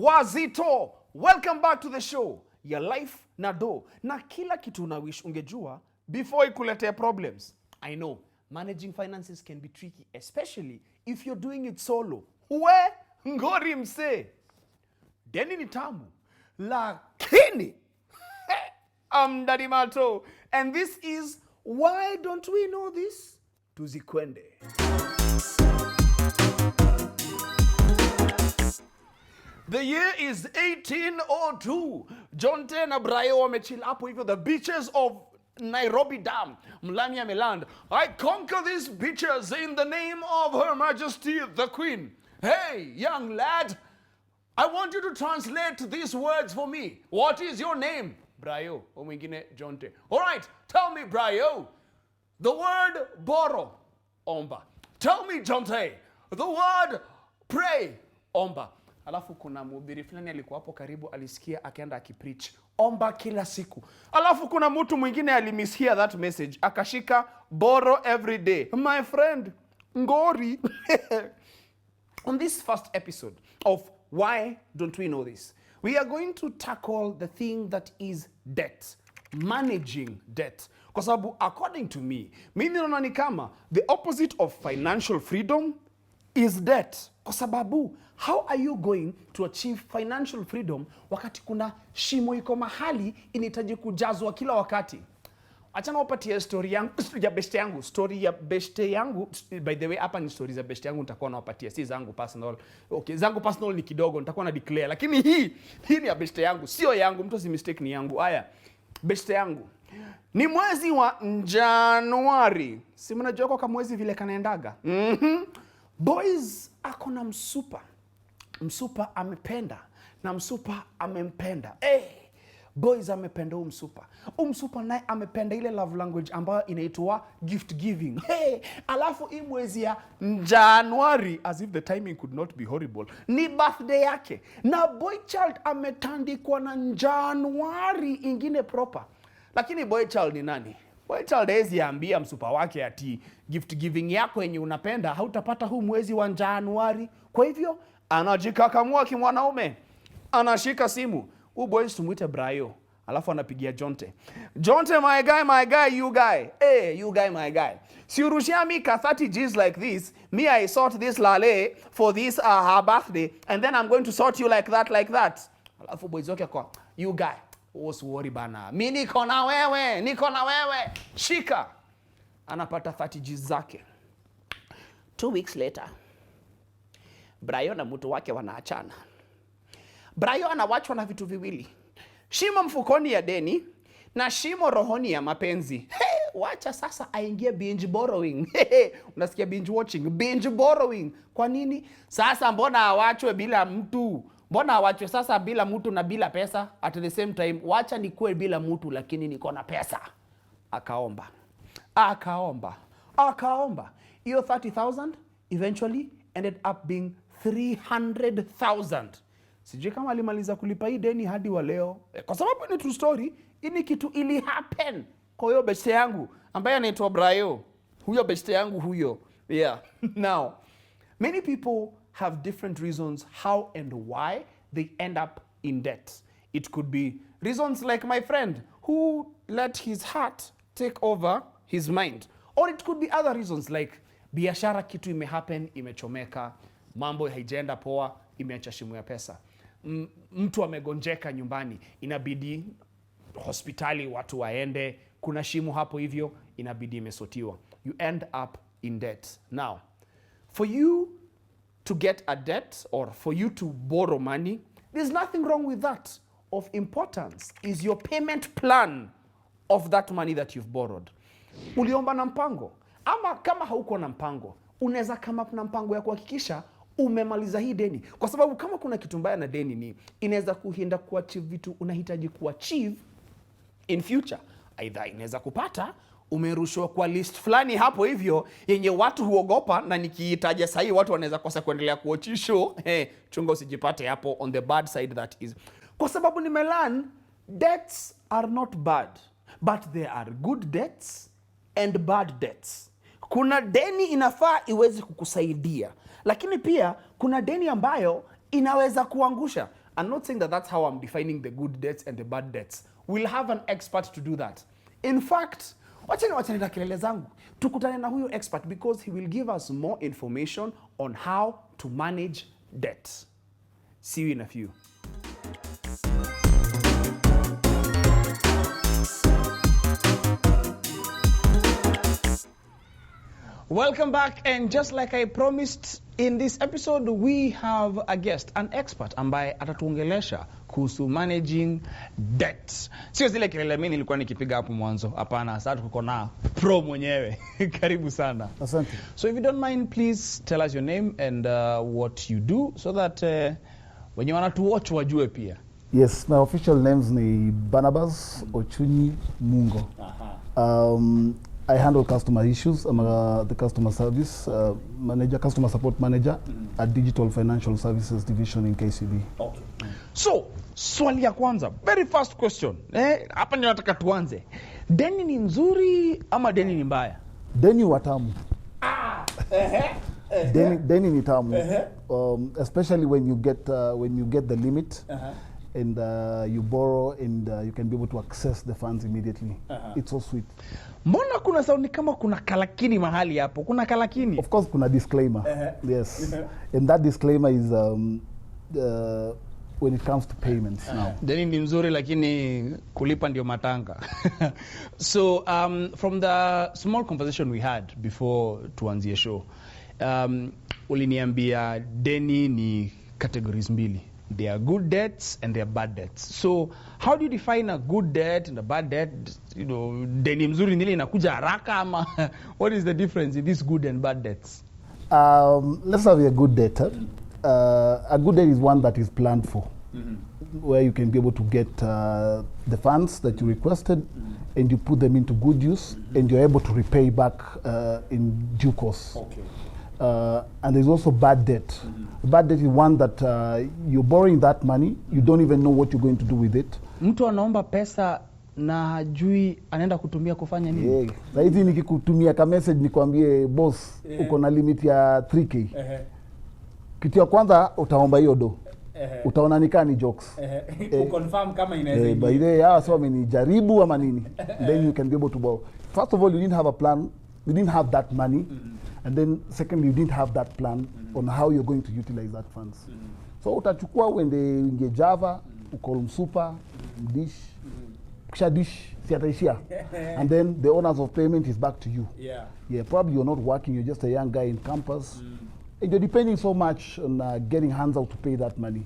Wazito, welcome back to the show. Your life na do. Na kila kitu na wish ungejua before ikulete problems. I know, managing finances can be tricky, especially if you're doing it solo. Ngori mse. Deni ni tamu. Lakini, I'm Daddy Mato. And this is Why Don't We Know This? Tuzikwende. The year is 1802. John T na Brayo wamechill hapo hivyo the beaches of Nairobi Dam. Mlani ameland. I conquer these beaches in the name of Her Majesty the Queen. Hey, young lad, I want you to translate these words for me. What is your name? Brayo. O mwingine John T. All right, tell me, Brayo. The word borrow. Omba. Tell me, John T. The word pray. Omba. Alafu kuna mhubiri fulani alikuwa hapo karibu, alisikia akaenda akipreach omba kila siku. Alafu kuna mtu mwingine alimishear that message, akashika borrow every day. My friend, ngori. On this first episode of Why Don't We Know This, we are going to tackle the thing that is debt. Managing debt. Kwa sababu according to me, mimi naona ni kama the opposite of financial freedom is debt. Kwa sababu, how are you going to achieve financial freedom wakati kuna shimo iko mahali inahitaji kujazwa kila wakati? Achana upatie story yangu, story ya beste yangu. By the way, hapa ni stories za beste yangu nitakuwa nawapatia, si zangu personal. Okay, zangu personal ni kidogo, nitakuwa na declare, lakini hii ni ya beste yangu, sio yangu, mtu si mistake ni yangu. Haya, beste yangu. Ni mwezi wa Januari. Si mnajua kwa mwezi vile kanaendaga. Boys akona msupa. Msupa amependa na msupa amempenda. Boys amependa msupa. Msupa naye amependa ile love language ambayo inaitwa gift giving. Alafu hii mwezi ya Januari, as if the timing could not be horrible, ni birthday yake. Na boy child ametandikwa na Januari ingine proper. Lakini boy child ni nani? Boy child hezi ambia msupa wake ati gift giving yako yenye unapenda hautapata huu mwezi wa Januari. Kwa hivyo anajikakamua kimwanaume, anashika simu. Boys tumuite Brayo, alafu anapigia Jonte. Jonte, my guy, you guy. Hey, you guy, my guy. Si urushia mi ka 30 G's like this, me I sort this lale for this her birthday, and then I'm going to sort you like that. Alafu boys wake kwa, you guy, usiworry bana. Mi niko na wewe. Shika. Anapata 30 G's zake. 2 weeks later, Brayo na mtu wake wanaachana. Brayo anawachwa na vitu viwili. Shimo mfukoni ya deni na shimo rohoni ya mapenzi. Wacha sasa aingie binge borrowing. Unasikia binge watching, binge borrowing. Kwa nini? Sasa mbona awachwe bila mtu? Mbona awachwe sasa bila mtu na bila pesa? At the same time, wacha nikuwe bila mtu lakini niko na pesa. Akaomba. Hiyo 30,000 eventually ended up being 300,000. Sijui kama alimaliza kulipa hii deni hadi wa leo. Kwa sababu ni true story, ini kitu ili happen kwa hiyo beste yangu ambaye anaitwa Brayo. Huyo beste yangu huyo. Yeah. Now, many people have different reasons how and why they end up in debt. It could be reasons like my friend who let his heart take over his mind. Or it could be other reasons like biashara kitu imehappen, imechomeka, mambo haijaenda poa, imeacha shimo ya pesa. Mtu amegonjeka nyumbani, inabidi hospitali watu waende, kuna shimo hapo hivyo, inabidi imesotiwa. You end up in debt. Now, for you to get a debt or for you to borrow money, there's nothing wrong with that. Of importance is your payment plan of that money that you've borrowed. Uliomba na mpango. Ama kama hauko na mpango, unaweza kama na mpango ya kuhakikisha umemaliza hii deni. Kwa sababu kama kuna kitu mbaya na deni ni inaweza kuhinda kuachieve vitu unahitaji kuachieve in future. Either inaweza kupata umerushwa kwa list fulani hapo hivyo yenye watu huogopa, na nikiitaja sahi watu wanaweza kosa kuendelea kuwatch show. Chunga usijipate hapo on the bad side that is. Kwa sababu nimelearn debts are not bad, but there are good debts and bad debts. Kuna deni inafaa iweze kukusaidia, lakini pia kuna deni ambayo inaweza kuangusha. I'm not saying that that's how I'm defining the good debts and the bad debts. We'll have an expert to do that. In fact, wachani na kelele zangu, tukutane na huyo expert because he will give us more information on how to manage debt. See you in a few. Welcome back, and just like I promised, in this episode we have a guest, an expert ambaye atatuongelesha kuhusu managing debt. Sio zile kelele mimi nilikuwa nikipiga hapo mwanzo. Hapana, sasa tuko na pro mwenyewe. Karibu sana. Asante. So if you don't mind, please tell us your name and what you do so that when you want to watch wajue pia. Yes, my official names ni Barnabas Ochunyi Mungo. I handle customer issues. I'm the customer service manager, customer support manager at Digital Financial Services Division in KCB. Okay. So, swali ya kwanza, very first question. Hapa ndio nataka tuanze. Deni ni nzuri ama deni ni mbaya? Deni watamu. Deni ni tamu. Especially when you get the limit. And you borrow and you can be able to access the funds immediately. It's so sweet. Mbona kuna sound kama kuna kalakini mahali hapo? Kuna kalakini? Of course kuna disclaimer. Yes. And that disclaimer is when it comes to payments now. Deni ni mzuri lakini kulipa ndio matanga. So from the small conversation we had before tuanzie show, uliniambia deni ni categories mbili. They are good debts and they are bad debts. So how do you define a good debt and a bad debt? You know, deni mzuri nile inakuja haraka ama what is the difference in these good and bad debts? Let's have a good debt. A good debt is one that is planned for, where you can be able to get the funds that you requested and you put them into good use and you're able to repay back in due course. Okay. And there's also bad debt. Bad debt is one that you're borrowing that money, you don't even know what you're going to do with it. Mtu anaomba pesa na hajui anaenda kutumia kufanya nini? Yeah. Na hizi nikikutumia ka message nikwambie boss, uko na limit ya 3k. Kitu ya kwanza utaomba hiyo do. Utaona ni jokes. Confirm kama inaweza. By the way, so amenijaribu ama nini? Then you can be able to borrow. First of all, you didn't have a plan. You didn't have that money. And then secondly, you didn't have that plan on how you're going to utilize that funds. So utachukua uende Java, ukol super, dish, kisha dish, siataishia. And then the owners of payment is back to you. Yeah, probably you're not working, you're just a young guy in campus. And you're depending so much on getting hands out to pay that money.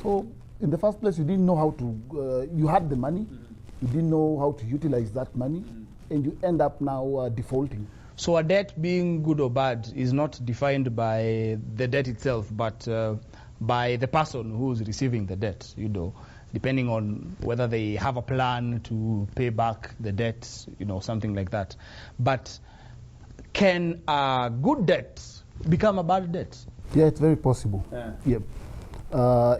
So in the first place, you didn't know how to, you had the money, you didn't know how to utilize that money, and you end up now defaulting. So a debt being good or bad is not defined by the debt itself, but by the person who's receiving the debt, you know, depending on whether they have a plan to pay back the debt, you know, something like that. But can a good debt become a bad debt? Yeah, it's very possible. Yep.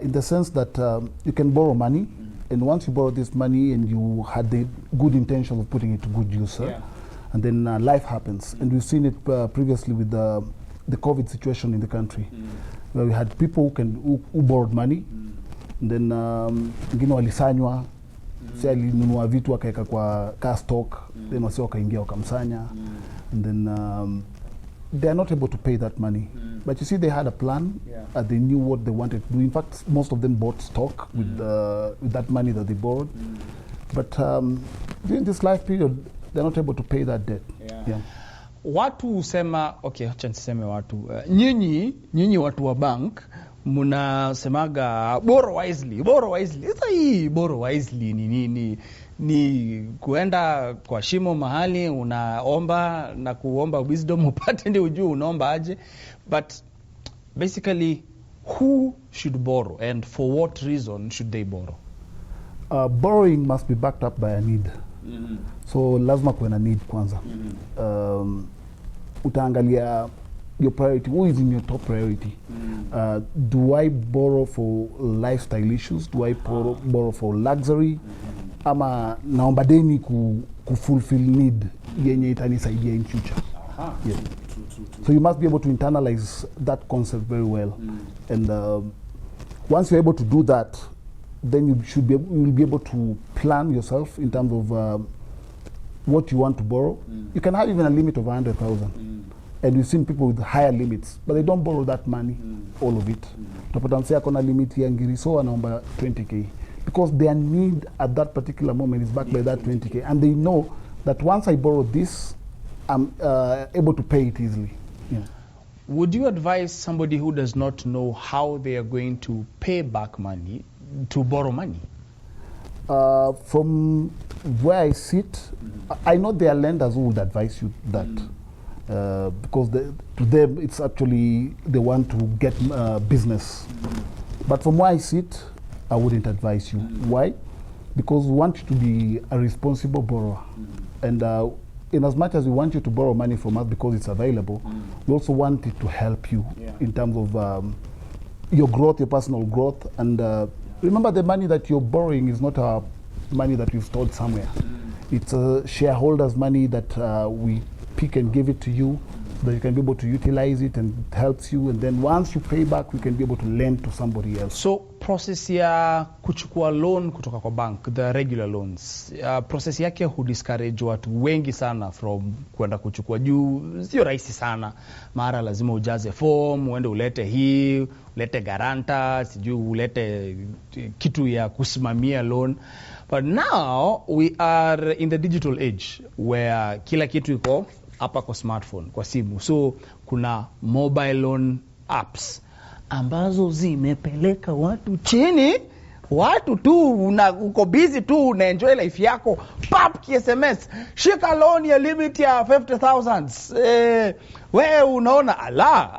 In the sense that you can borrow money, and once you borrow this money and you had the good intention of putting it to good use, and then life happens. And we've seen it previously with the COVID situation in the country, where we had people who borrowed money, and then wengine walisanywa, si alinunua vitu wakaeka kwa car stock, then wasi wakaingia wakamsanya, and then they are not able to pay that money. But you see, they had a plan, they knew what they wanted to do. In fact, most of them bought stock with that money that they borrowed. But during this life period, they're not able to pay that debt. Watu husema, okay, acha niseme watu. Nyinyi watu wa bank mnasemaga borrow wisely. Sasa hii borrow wisely ni nini? Ni kuenda kwa shimo mahali unaomba na kuomba wisdom upate ndio ujue unaomba aje. But basically, who should borrow and for what reason should they borrow? Borrowing must be backed up by a need. So lazima kuwe na need kwanza. Utaangalia your priority. Who is in your top priority? Do I borrow for lifestyle issues? Do I borrow for luxury? Ama naomba deni ku fulfill need yenye itanisaidia in future. Yes. So you must be able to internalize that concept very well. And Once you're able to do that, then you'll be able to plan yourself in terms of what you want to borrow. You can have even a limit of 100,000. And you've seen people with higher limits, but they don't borrow that money, all of it. Utapata msee akona limit ya ngiriso anaomba 20k because their need at that particular moment is backed by that 20k, and they know that once I borrow this, I'm able to pay it easily. Yeah. Would you advise somebody who does not know how they are going to pay back money to borrow money? From where I sit, I know there are lenders who would advise you that. Because to them it's actually they want to get business. But from where I sit, I wouldn't advise you. Why? Because we want you to be a responsible borrower. And in as much as we want you to borrow money from us because it's available, we also want it to help you in terms of your growth, your personal growth. And remember, the money that you're borrowing is not money that we've stored somewhere. It's shareholders' money that we pick and give it to you so that you can be able to utilize it, and it helps you, and then once you pay back, we can be able to lend to somebody else. So process ya kuchukua loan kutoka kwa bank, the regular loans, process yake discourage watu wengi sana from kwenda kuchukua juu, sio rahisi sana. Mara lazima ujaze form, uende ulete hii, ulete guarantor, sijui ulete kitu ya kusimamia loan. But now we are in the digital age where kila kitu iko hapa kwa smartphone, kwa simu. So kuna mobile loan apps ambazo zimepeleka watu chini. Watu tu uko busy tu una enjoy life yako, pap SMS, shika loan ya limit ya 50,000. Wewe unaona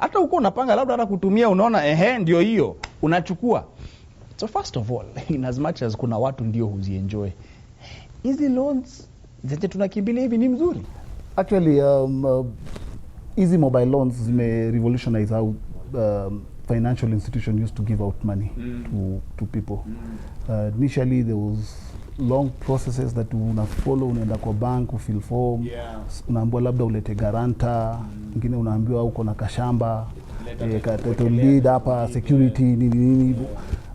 hata uko unapanga labda hata kutumia, unaona ndio hiyo unachukua. So first of all, in as much as kuna watu ndio huzienjoy, hizi loans zenye tunakimbilia hivi ni mzuri? Actually, easy mobile loans may revolutionize how financial institutions used to give out money to people. Initially, there was long processes that una follow, unaenda kwa bank, ufill form, unaambiwa labda ulete guarantor, ingine unaambiwa uko na kashamba, title deed hapa, security, nini.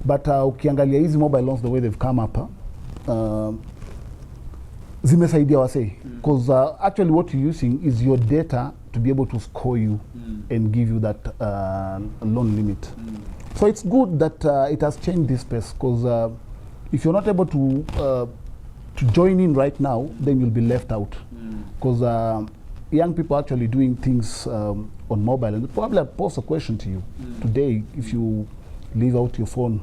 But ukiangalia hizi mobile loans, the way they've come up, zimesaidia wasee, because actually what you're using is your data to be able to score you and give you that loan limit. So it's good that it has changed this space, because if you're not able to join in right now, then you'll be left out, because young people are actually doing things on mobile. And probably I'll pose a question to you today: if you leave out your phone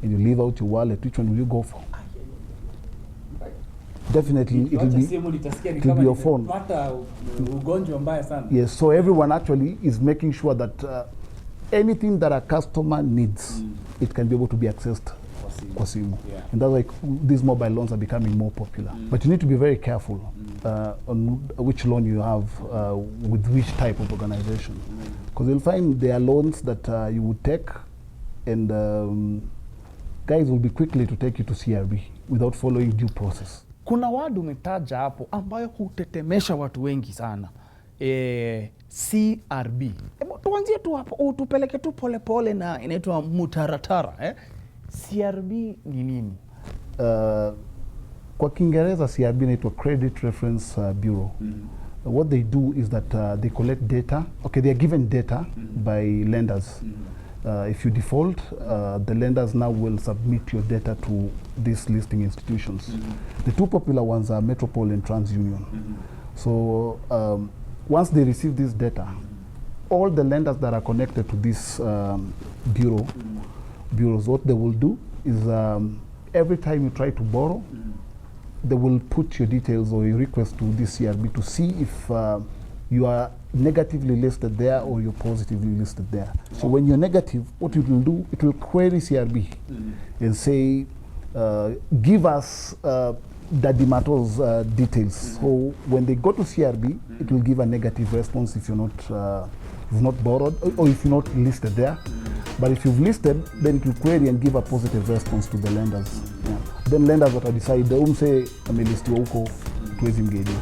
and you leave out your wallet, which one will you go for? Definitely it will be your phone. Yes, so everyone actually is making sure that anything that a customer needs, it can be able to be accessed kwa simu. And that's why these mobile loans are becoming more popular. But you need to be very careful on which loan you have with which type of organization. Because you'll find there are loans that you would take, and guys will be quickly to take you to CRB without following due process. Kuna wadu umetaja hapo ambayo hutetemesha watu wengi sana. CRB. Tuanzie tu hapo, utupeleke tu pole pole na inaitwa mutaratara. CRB ni nini? Kwa Kiingereza CRB inaitwa Credit Reference Bureau. What they do is that they collect data. Okay, they are given data by lenders. If you default, the lenders now will submit your data to these listing institutions. The two popular ones are Metropole and TransUnion. So once they receive this data, all the lenders that are connected to this bureaus, what they will do is every time you try to borrow, they will put your details or your request to this CRB to see if you are negatively listed there or you're positively listed there. So when you're negative, what it will do, it will query CRB and say, give us Daddy Mato's details. So when they go to CRB, it will give a negative response if you're not borrowed or if you're not listed there. But if you've listed, then it will query and give a positive response to the lenders. Then lenders will decide, say, amelistiwa huko, tuwezi mgeni.